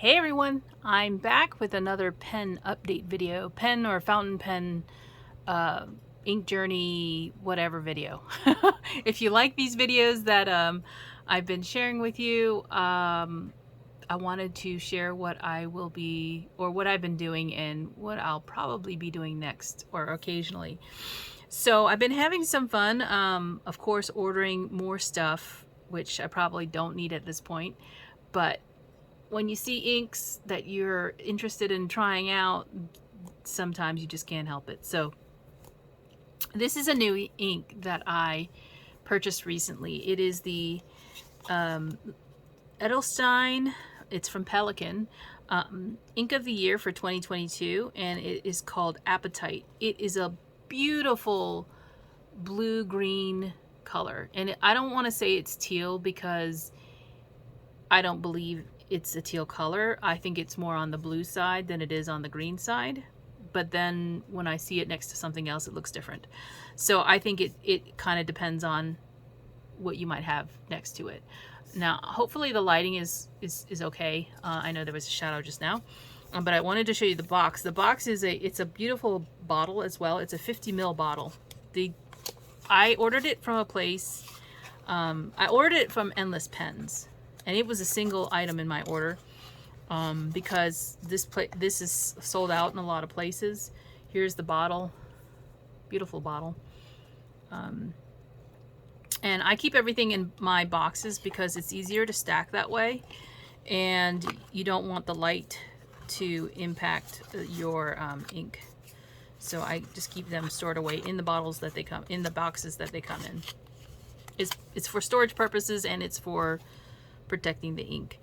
Hey everyone, I'm back with another pen update video, pen or fountain pen, ink journey, whatever video. If you like these videos that I've been sharing with you, I wanted to share what I will be, or what I've been doing and what I'll probably be doing next or occasionally. So I've been having some fun, of course, ordering more stuff, which I probably don't need at this point, but when you see inks that you're interested in trying out, sometimes you just can't help it. So this is a new ink that I purchased recently. It is the Edelstein. It's from Pelikan. Ink of the Year for 2022, and it is called Appetite. It is a beautiful blue-green color, and I don't want to say it's teal because I don't believe it's a teal color. I think it's more on the blue side than it is on the green side. But then when I see it next to something else, it looks different. So I think it kind of depends on what you might have next to it. Now, hopefully the lighting is okay. I know there was a shadow just now, but I wanted to show you the box. The box is it's a beautiful bottle as well. It's a 50 ml bottle. I ordered it from a place. I ordered it from Endless Pens. And it was a single item in my order because this is sold out in a lot of places. Here's the bottle, beautiful bottle. And I keep everything in my boxes because it's easier to stack that way, and you don't want the light to impact your ink. So I just keep them stored away in the bottles that they come in, the boxes that they come in. It's for storage purposes, and it's for protecting the ink.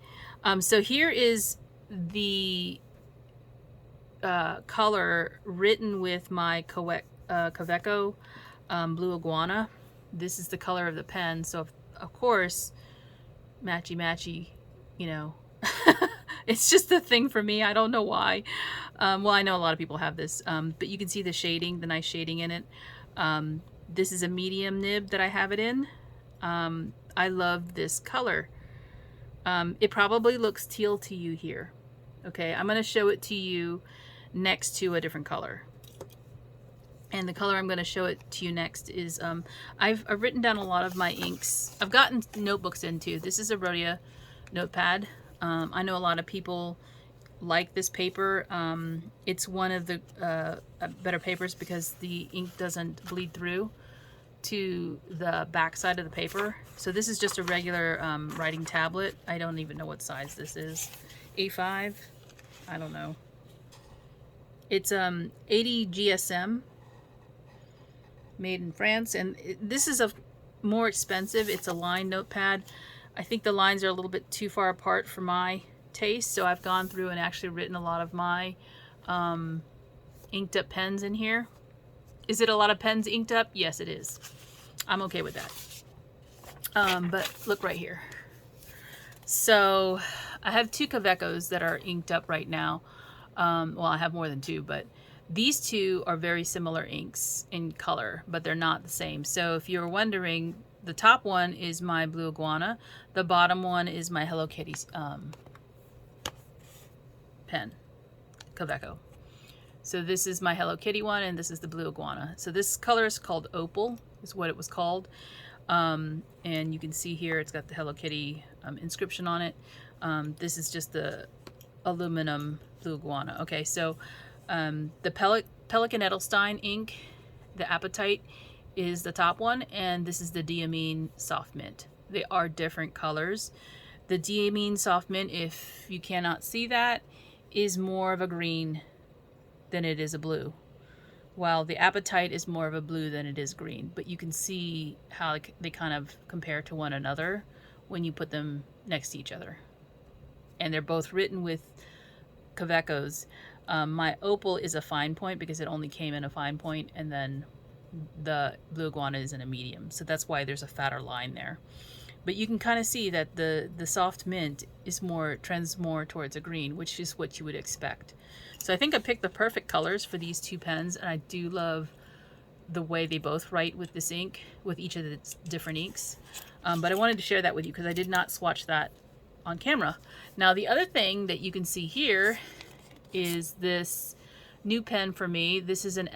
So here is the color written with my Kaweco Blue Iguana. This is the color of the pen, so of course matchy, you know. It's just a thing for me. I don't know why. Well, I know a lot of people have this, but you can see the shading, the nice shading in it. This is a medium nib that I have it in. I love this color. It probably looks teal to you here. Okay, I'm going to show it to you next to a different color. And the color I'm going to show it to you next is, I've written down a lot of my inks. I've gotten notebooks into. This is a Rodeo Notepad. I know a lot of people like this paper. It's one of the better papers because the ink doesn't bleed through to the back side of the paper. So this is just a regular writing tablet. I don't even know what size this is. A5? I don't know. It's 80 GSM, made in France, and this is a more expensive. It's a line notepad. I think the lines are a little bit too far apart for my taste, so I've gone through and actually written a lot of my inked up pens in here. Is it a lot of pens inked up? Yes, it is. I'm okay with that. But look right here. So I have two Kavecos that are inked up right now. Well, I have more than two, but these two are very similar inks in color, but they're not the same. So if you're wondering, the top one is my Blue Iguana. The bottom one is my Hello Kitty pen, Kaweco. So this is my Hello Kitty one, and this is the Blue Iguana. So this color is called Opal, is what it was called. And you can see here it's got the Hello Kitty inscription on it. This is just the aluminum Blue Iguana. Okay, so the Pelikan Edelstein ink, the Appetite, is the top one, and this is the Diamine Soft Mint. They are different colors. The Diamine Soft Mint, if you cannot see that, is more of a green than it is a blue, while the Appetite is more of a blue than it is green. But you can see how they kind of compare to one another when you put them next to each other. And they're both written with Kavecos. My Opal is a fine point because it only came in a fine point, and then the Blue Iguana is in a medium, so that's why there's a fatter line there. But you can kind of see that the soft mint is trends more towards a green, which is what you would expect. So I think I picked the perfect colors for these two pens, and I do love the way they both write with this ink, with each of the different inks. But I wanted to share that with you because I did not swatch that on camera. Now the other thing that you can see here is this new pen for me. This is an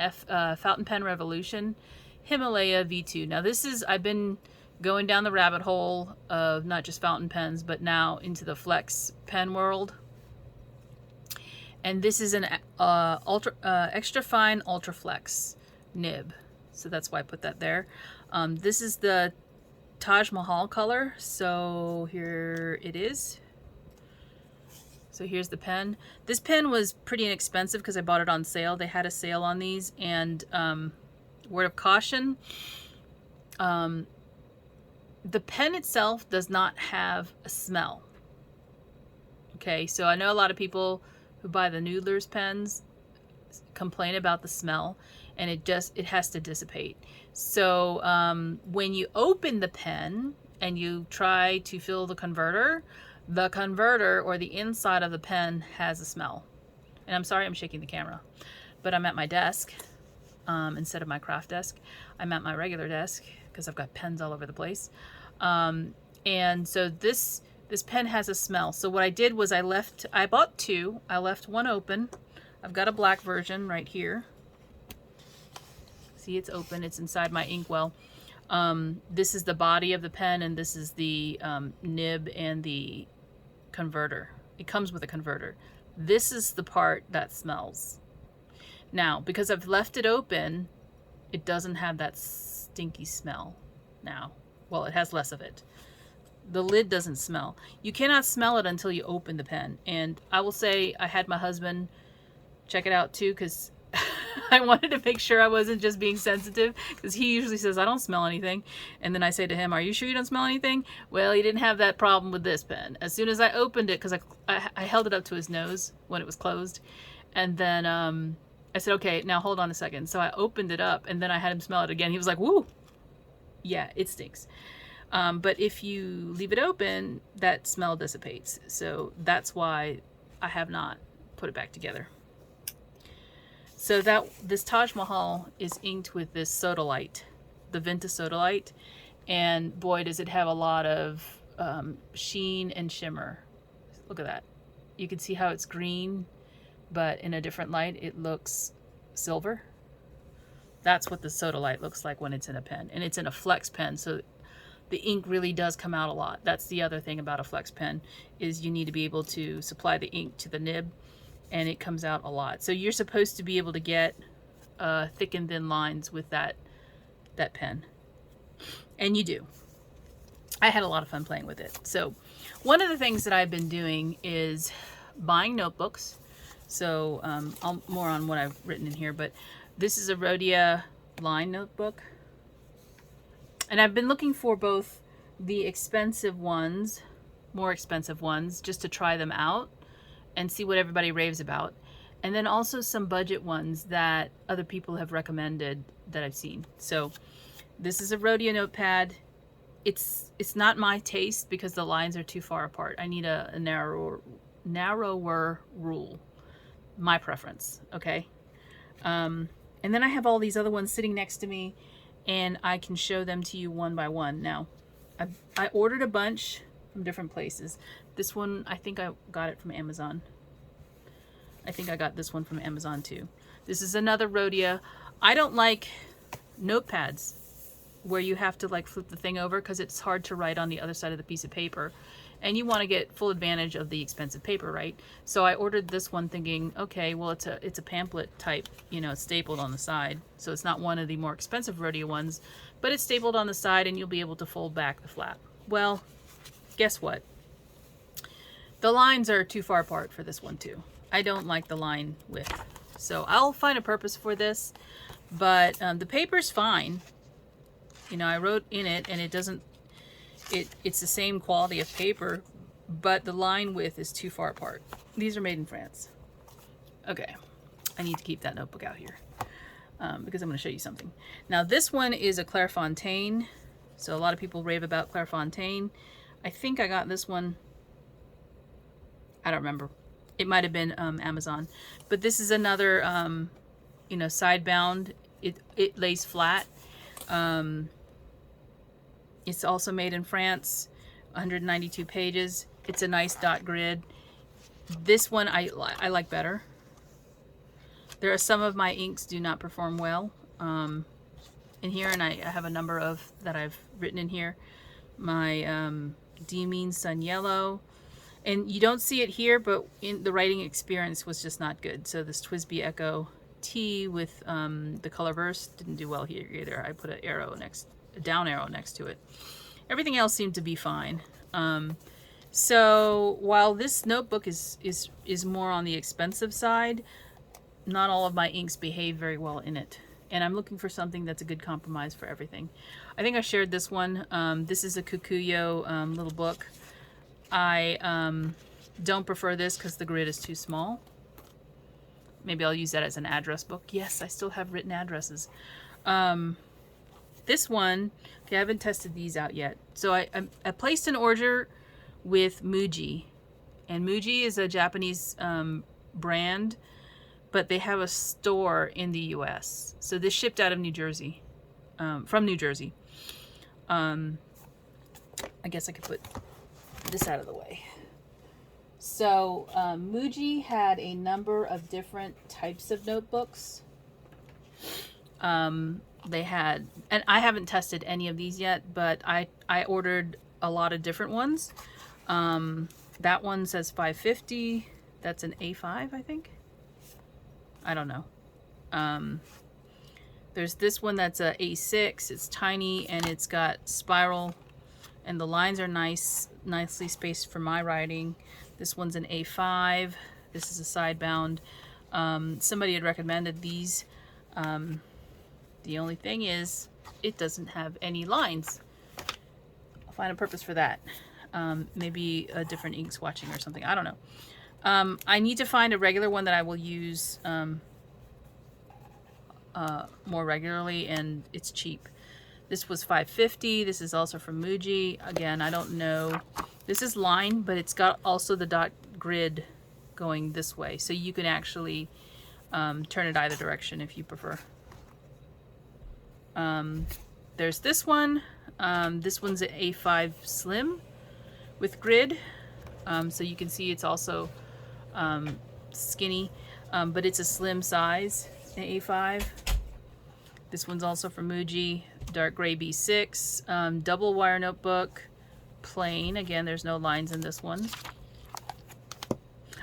Fountain Pen Revolution Himalaya V2. Now this is, I've been going down the rabbit hole of not just fountain pens, but now into the flex pen world. And this is an extra fine ultra flex nib. So that's why I put that there. This is the Taj Mahal color. So here it is. So here's the pen. This pen was pretty inexpensive because I bought it on sale. They had a sale on these, and word of caution, the pen itself does not have a smell. Okay, so I know a lot of people who buy the Noodler's pens complain about the smell, and it has to dissipate. So when you open the pen and you try to fill the converter or the inside of the pen has a smell. And I'm sorry I'm shaking the camera, but I'm at my desk instead of my craft desk. I'm at my regular desk because I've got pens all over the place. And so this pen has a smell. So what I did was I bought two. I left one open. I've got a black version right here. See, it's open. It's inside my inkwell. This is the body of the pen, and this is the nib and the converter. It comes with a converter. This is the part that smells. Now, because I've left it open, it doesn't have that stinky smell now. Well, it has less of it. The lid doesn't smell. You cannot smell it until you open the pen. And I will say I had my husband check it out too, because I wanted to make sure I wasn't just being sensitive, because he usually says, I don't smell anything. And then I say to him, are you sure you don't smell anything? Well, he didn't have that problem with this pen. As soon as I opened it, because I held it up to his nose when it was closed. And then I said, okay, now hold on a second. So I opened it up, and then I had him smell it again. He was like, woo, yeah, it stinks. But if you leave it open, that smell dissipates. So that's why I have not put it back together. So this Taj Mahal is inked with this Sodalite, the Vinta Sodalite, and boy, does it have a lot of sheen and shimmer. Look at that. You can see how it's green, but in a different light, it looks silver. That's what the Sodalite looks like when it's in a pen, and it's in a flex pen, so the ink really does come out a lot. That's the other thing about a flex pen, is you need to be able to supply the ink to the nib, and it comes out a lot. So you're supposed to be able to get thick and thin lines with that pen, and you do. I had a lot of fun playing with it. So one of the things that I've been doing is buying notebooks. So more on what I've written in here, but this is a Rodeo line notebook. And I've been looking for both the expensive ones, more expensive ones, just to try them out and see what everybody raves about. And then also some budget ones that other people have recommended that I've seen. So this is a Rodeo Notepad. It's not my taste because the lines are too far apart. I need a narrower rule. My preference, okay? And then I have all these other ones sitting next to me, and I can show them to you one by one. Now, I ordered a bunch from different places. This one, I think I got it from Amazon. I think I got this one from Amazon too. This is another Rodeo. I don't like notepads where you have to like flip the thing over, because it's hard to write on the other side of the piece of paper. And you want to get full advantage of the expensive paper, right? So I ordered this one thinking, okay, well, it's a pamphlet type, you know, it's stapled on the side. So it's not one of the more expensive Rodeo ones, but it's stapled on the side and you'll be able to fold back the flap. Well, guess what? The lines are too far apart for this one too. I don't like the line width. So I'll find a purpose for this, but the paper's fine. You know, I wrote in it and it doesn't, it's the same quality of paper, but the line width is too far apart. These are made in France. Okay, I need to keep that notebook out here because I'm going to show you something. Now this one is a Claire Fontaine. So a lot of people rave about Claire Fontaine. I think I got this one, I don't remember. It might have been Amazon. But this is another, you know, sidebound. It lays flat. It's also made in France, 192 pages. It's a nice dot grid. This one I like better. There are some of my inks do not perform well in here, and I have a number of that I've written in here. My D-Mean Sun Yellow, and you don't see it here, but in the writing experience was just not good. So this TWSBI Echo T with the color verse didn't do well here either. I put a down arrow next to it. Everything else seemed to be fine. So while this notebook is more on the expensive side, not all of my inks behave very well in it. And I'm looking for something that's a good compromise for everything. I think I shared this one. This is a Kikuyo little book. I don't prefer this because the grid is too small. Maybe I'll use that as an address book. Yes, I still have written addresses. This one, okay, I haven't tested these out yet. So I placed an order with Muji. And Muji is a Japanese brand, but they have a store in the US. So this shipped out of New Jersey, from New Jersey. I guess I could put this out of the way. So Muji had a number of different types of notebooks. They had, and I haven't tested any of these yet, but I ordered a lot of different ones. That one says 550. That's an A5, I think. I don't know. There's this one that's a A6. It's tiny and it's got spiral, and the lines are nicely spaced for my writing. This one's an A5. This is a sidebound. Somebody had recommended these. The only thing is, it doesn't have any lines. I'll find a purpose for that. Maybe a different ink swatching or something. I don't know. I need to find a regular one that I will use more regularly, and it's cheap. This was $5.50. This is also from Muji. Again, I don't know. This is line, but it's got also the dot grid going this way, so you can actually turn it either direction if you prefer. There's this one. This one's an A5 Slim with grid, so you can see it's also skinny, but it's a slim size, an A5. This one's also from Muji, dark gray B6, double wire notebook, plain. Again, there's no lines in this one.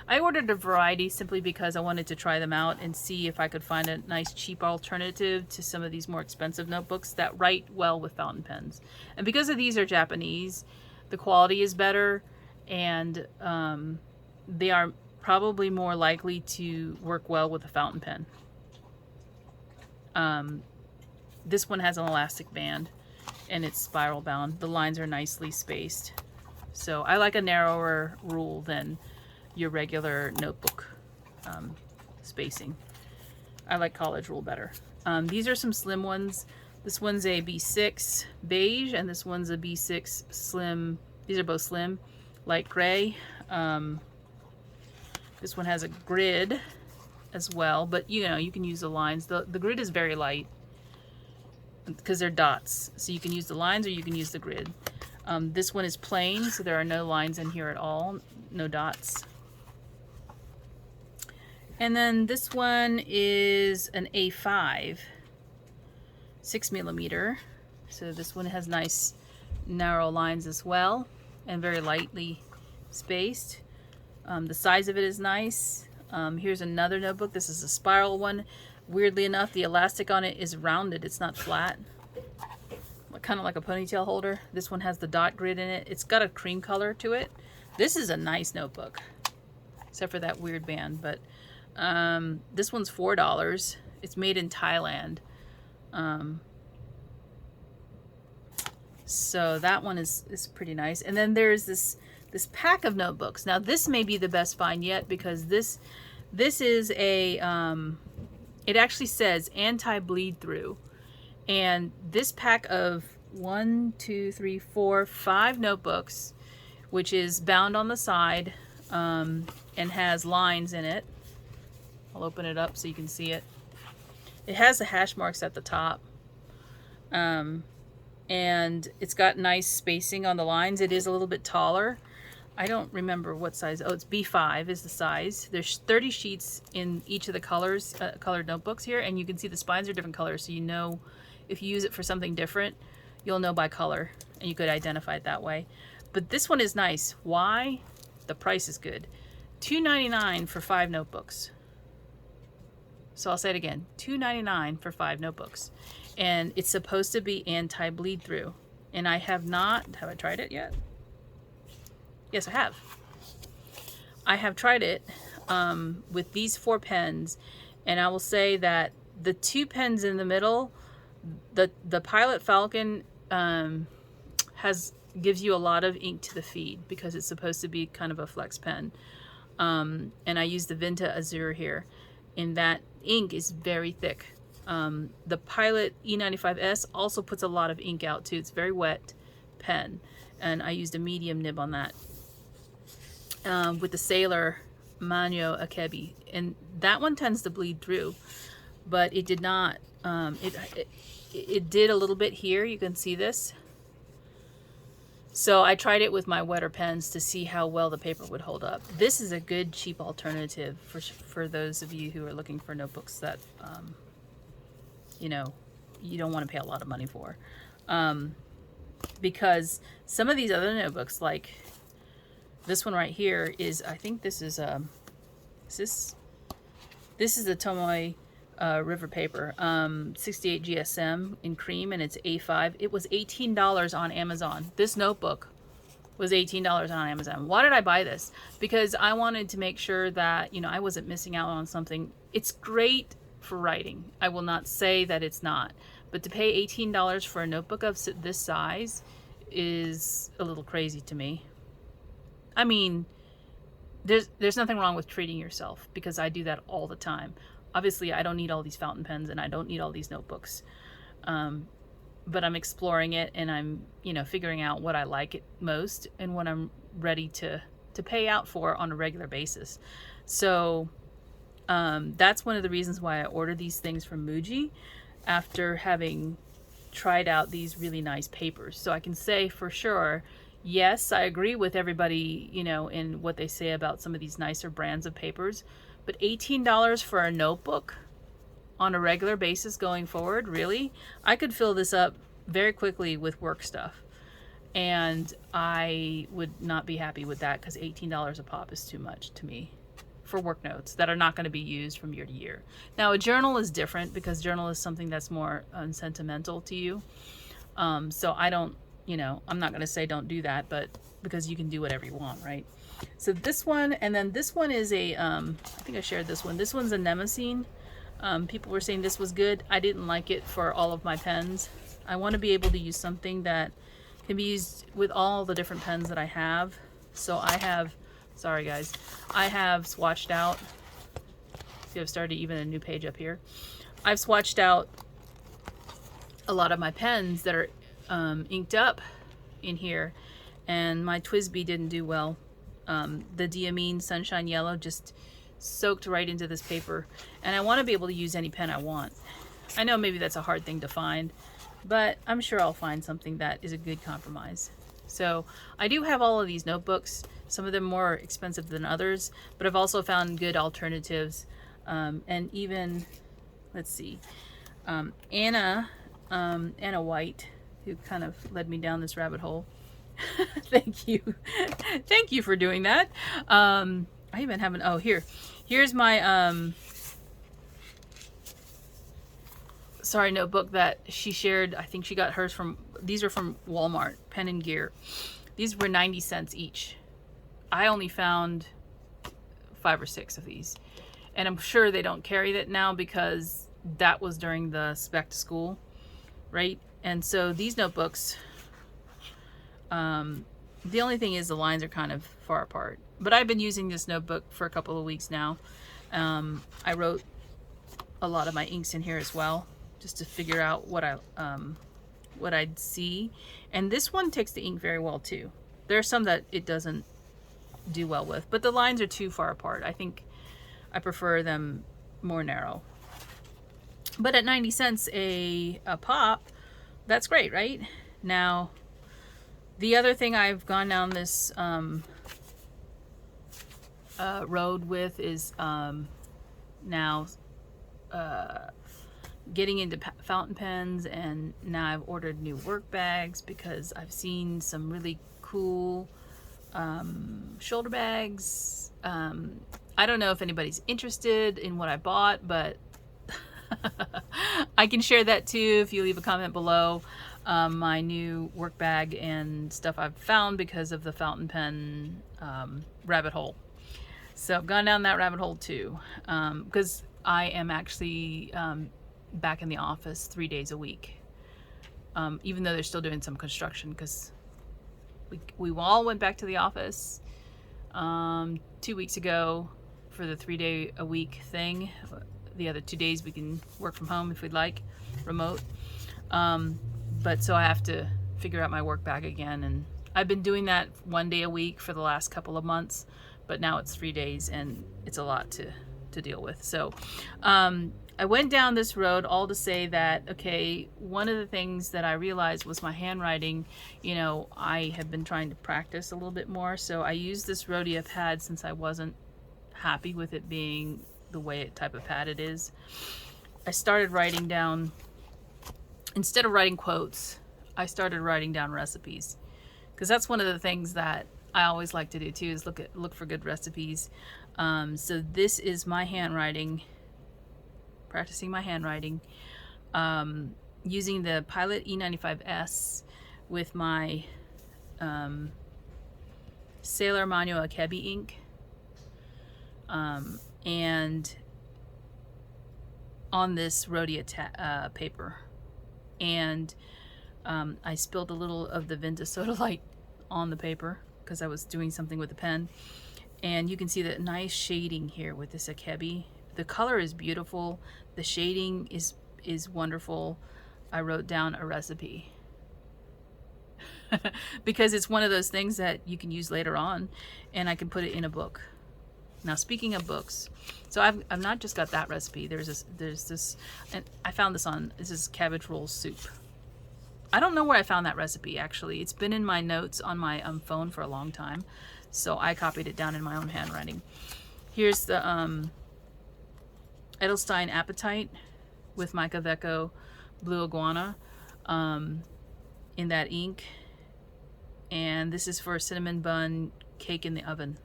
I ordered a variety simply because I wanted to try them out and see if I could find a nice cheap alternative to some of these more expensive notebooks that write well with fountain pens. And because of these are Japanese, the quality is better, and they are probably more likely to work well with a fountain pen. This one has an elastic band and it's spiral bound. The lines are nicely spaced. So I like a narrower rule than your regular notebook spacing. I like college rule better. These are some slim ones. This one's a B6 beige and this one's a B6 slim. These are both slim, light gray. This one has a grid as well, but you know, you can use the lines. The grid is very light because they're dots, so you can use the lines or you can use the grid. This one is plain, so there are no lines in here at all, no dots. And then this one is an A5, 6mm. So this one has nice narrow lines as well and very lightly spaced. The size of it is nice. Here's another notebook. This is a spiral one. Weirdly enough, the elastic on it is rounded. It's not flat. Kind of like a ponytail holder. This one has the dot grid in it. It's got a cream color to it. This is a nice notebook, except for that weird band. But this one's $4. It's made in Thailand. So that one is pretty nice. And then there's this pack of notebooks. Now this may be the best find yet, because this is a it actually says anti-bleed through, and this pack of 1, 2, 3, 4, 5 notebooks, which is bound on the side and has lines in it. I'll open it up so you can see it. It has the hash marks at the top, and it's got nice spacing on the lines. It is a little bit taller. I don't remember what size. Oh, it's B5 is the size. There's 30 sheets in each of the colors, colored notebooks here, and you can see the spines are different colors, so you know if you use it for something different, you'll know by color, and you could identify it that way. But this one is nice. Why? The price is good. $2.99 for 5 notebooks. So I'll say it again, $2.99 for 5 notebooks. And it's supposed to be anti-bleed through. And I have I tried it yet? Yes, I have. I have tried it with these 4 pens, and I will say that the 2 pens in the middle, the Pilot Falcon gives you a lot of ink to the feed because it's supposed to be kind of a flex pen. And I use the Vinta Azure here, and that ink is very thick. The Pilot E95S also puts a lot of ink out too. It's a very wet pen, and I used a medium nib on that. With the Sailor Manyo Akebi, and that one tends to bleed through, but it did not. It did a little bit here. You can see this. So I tried it with my wetter pens to see how well the paper would hold up. This is a good cheap alternative for those of you who are looking for notebooks that you know, you don't want to pay a lot of money for, because some of these other notebooks, like this one right here, is, I think this is this is the Tomoe River paper, 68 GSM in cream, and it's A5. It was $18 on Amazon. This notebook was $18 on Amazon. Why did I buy this? Because I wanted to make sure that, you know, I wasn't missing out on something. It's great for writing. I will not say that it's not, but to pay $18 for a notebook of this size is a little crazy to me. I mean, there's nothing wrong with treating yourself, because I do that all the time. Obviously, I don't need all these fountain pens and I don't need all these notebooks, but I'm exploring it, and I'm, you know, figuring out what I like it most and what I'm ready to pay out for on a regular basis. So that's one of the reasons why I ordered these things from Muji after having tried out these really nice papers. So I can say for sure, yes, I agree with everybody, you know, in what they say about some of these nicer brands of papers, but $18 for a notebook on a regular basis going forward, really? I could fill this up very quickly with work stuff, and I would not be happy with that, because $18 a pop is too much to me for work notes that are not going to be used from year to year. Now, a journal is different, because journal is something that's more sentimental to you. So I don't, you know, I'm not going to say don't do that, but because you can do whatever you want, right? So this one, and then this one is a, I think I shared this one. This one's a Nemesine. People were saying this was good. I didn't like it for all of my pens. I want to be able to use something that can be used with all the different pens that I have. So I have, sorry guys, I have swatched out, see, I've started even a new page up here. I've swatched out a lot of my pens that are inked up in here, and my TWSBI didn't do well. The Diamine Sunshine Yellow just soaked right into this paper, and I want to be able to use any pen I want. I know maybe that's a hard thing to find, but I'm sure I'll find something that is a good compromise. So I do have all of these notebooks, some of them more expensive than others, but I've also found good alternatives. And even, let's see, Anna White, who kind of led me down this rabbit hole. Thank you. Thank you for doing that. I even haven't, oh, here's my, sorry, notebook that she shared. I think she got hers from, these are from Walmart, Pen and Gear. These were 90 cents each. I only found 5 or 6 of these, and I'm sure they don't carry that now, because that was during the back to school, right? And so these notebooks, the only thing is the lines are kind of far apart, but I've been using this notebook for a couple of weeks now. I wrote a lot of my inks in here as well, just to figure out what I'd see. And this one takes the ink very well too. There are some that it doesn't do well with, but the lines are too far apart. I think I prefer them more narrow. But at 90 cents a pop, that's great, right? Now, the other thing I've gone down this road with is now getting into fountain pens, and now I've ordered new work bags because I've seen some really cool shoulder bags. I don't know if anybody's interested in what I bought, but I can share that too if you leave a comment below. My new work bag and stuff I've found because of the fountain pen rabbit hole. So I've gone down that rabbit hole too, because I am actually back in the office 3 days a week, even though they're still doing some construction, because we all went back to the office 2 weeks ago for the 3 day a week thing. The other 2 days we can work from home if we'd like, remote. But so I have to figure out my work bag again, and I've been doing that 1 day a week for the last couple of months, but now it's 3 days and it's a lot to deal with. So I went down this road all to say that, okay, one of the things that I realized was my handwriting. You know, I have been trying to practice a little bit more, so I used this Rodeo pad since I wasn't happy with it being the type of pad it is. I started writing down, instead of writing quotes, I started writing down recipes, because that's one of the things that I always like to do too, is look for good recipes. So this is my handwriting, practicing my handwriting, using the Pilot E95S with my Sailor Mano Akebi ink, and on this Rodeo paper. And I spilled a little of the Venta Soda Light on the paper because I was doing something with the pen. And you can see that nice shading here with this Akebi. The color is beautiful. The shading is wonderful. I wrote down a recipe because it's one of those things that you can use later on, and I can put it in a book. Now, speaking of books, so I've not just got that recipe. There's this, and I found this is cabbage roll soup. I don't know where I found that recipe, actually. It's been in my notes on my phone for a long time, so I copied it down in my own handwriting. Here's the Edelstein Appetite with my Kaweco Blue Iguana in that ink. And this is for a cinnamon bun cake in the oven.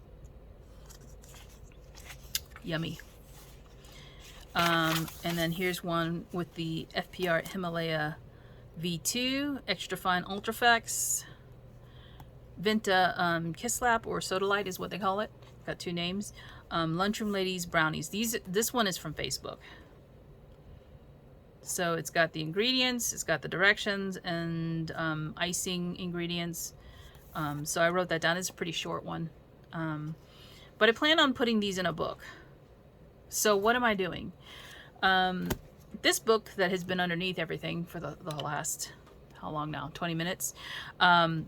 Yummy. And then here's one with the FPR Himalaya V2 Extra Fine Ultraflex Venta Kislap, or Soda Light is what they call it. Got two names. Lunchroom Ladies Brownies. This one is from Facebook. So it's got the ingredients, it's got the directions, and icing ingredients. So I wrote that down. It's a pretty short one. But I plan on putting these in a book. So what am I doing? This book that has been underneath everything for the last, how long now? 20 minutes.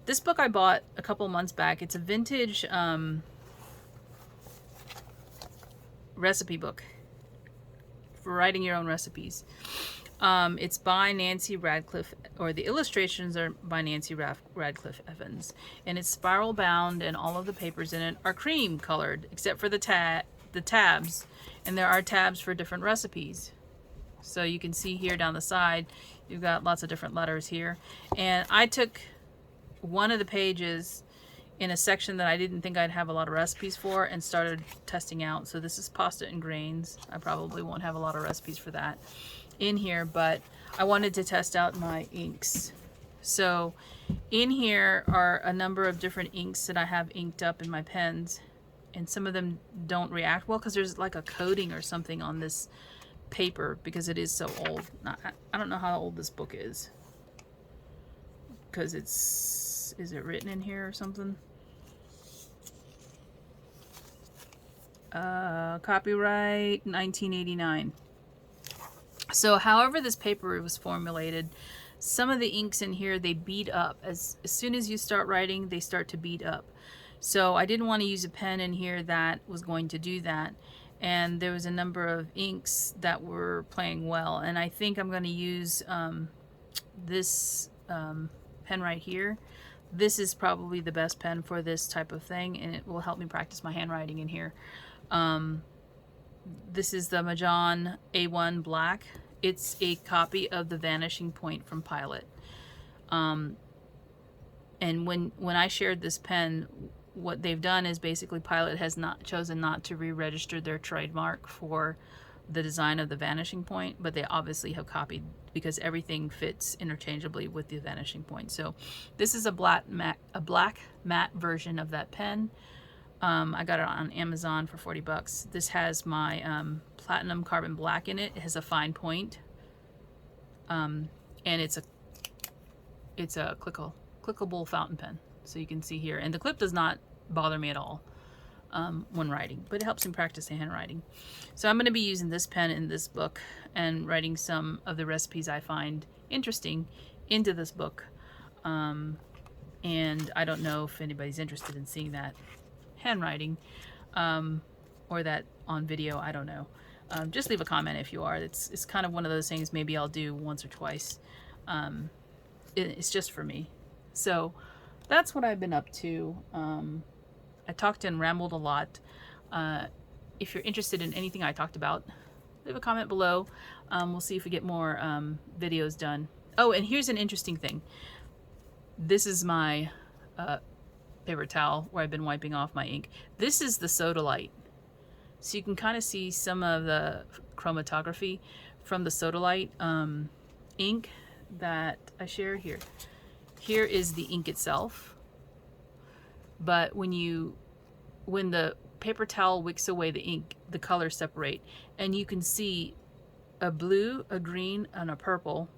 This book I bought a couple months back. It's a vintage recipe book for writing your own recipes. It's by Nancy Radcliffe, or the illustrations are by Nancy Radcliffe Evans, and it's spiral bound, and all of the papers in it are cream colored except for the tabs, and there are tabs for different recipes. So you can see here down the side you've got lots of different letters here, and I took one of the pages in a section that I didn't think I'd have a lot of recipes for and started testing out. So this is pasta and grains. I probably won't have a lot of recipes for that in here, but I wanted to test out my inks. So in here are a number of different inks that I have inked up in my pens, and some of them don't react well because there's like a coating or something on this paper because it is so old. I don't know how old this book is, because is it written in here or something? Copyright 1989. So however this paper was formulated, some of the inks in here, they bead up. As soon as you start writing, they start to bead up. So I didn't want to use a pen in here that was going to do that. And there was a number of inks that were playing well. And I think I'm going to use this pen right here, this is probably the best pen for this type of thing, and it will help me practice my handwriting in here. This is the Majan A1 Black. It's a copy of the Vanishing Point from Pilot. And when I shared this pen, what they've done is basically Pilot has chosen not to re-register their trademark for the design of the Vanishing Point, but they obviously have copied, because everything fits interchangeably with the Vanishing Point. So this is a black matte version of that pen. I got it on Amazon for 40 bucks. This has my platinum carbon black in it. It has a fine point, and it's a clickable fountain pen. So you can see here, and the clip does not bother me at all when writing, but it helps me practice the handwriting. So I'm going to be using this pen in this book and writing some of the recipes I find interesting into this book. And I don't know if anybody's interested in seeing that handwriting or that on video. I don't know. Just leave a comment if you are. It's kind of one of those things maybe I'll do once or twice. It's just for me. So that's what I've been up to. I talked and rambled a lot. If you're interested in anything I talked about, leave a comment below. We'll see if we get more videos done. Oh, and here's an interesting thing. This is my paper towel where I've been wiping off my ink. This is the Sodalite. So you can kind of see some of the chromatography from the Sodalite ink that I share here. Here is the ink itself. But when the paper towel wicks away the ink, the colors separate, and you can see a blue, a green, and a purple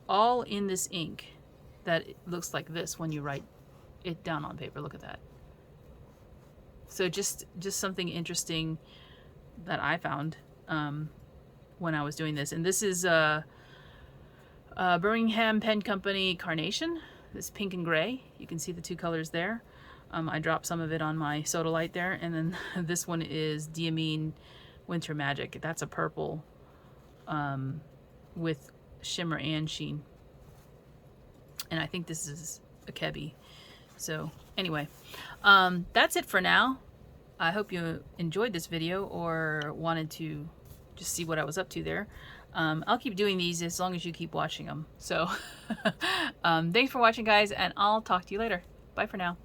all in this ink that looks like this when you write it down on paper. Look at that. So just something interesting that I found when I was doing this. And this is Birmingham Pen Company Carnation. This pink and gray. You can see the two colors there. I dropped some of it on my Sodalite there. And then this one is Diamine Winter Magic. That's a purple with shimmer and sheen. And I think this is a Kebi. So anyway, that's it for now. I hope you enjoyed this video or wanted to just see what I was up to there. I'll keep doing these as long as you keep watching them. So thanks for watching, guys, and I'll talk to you later. Bye for now.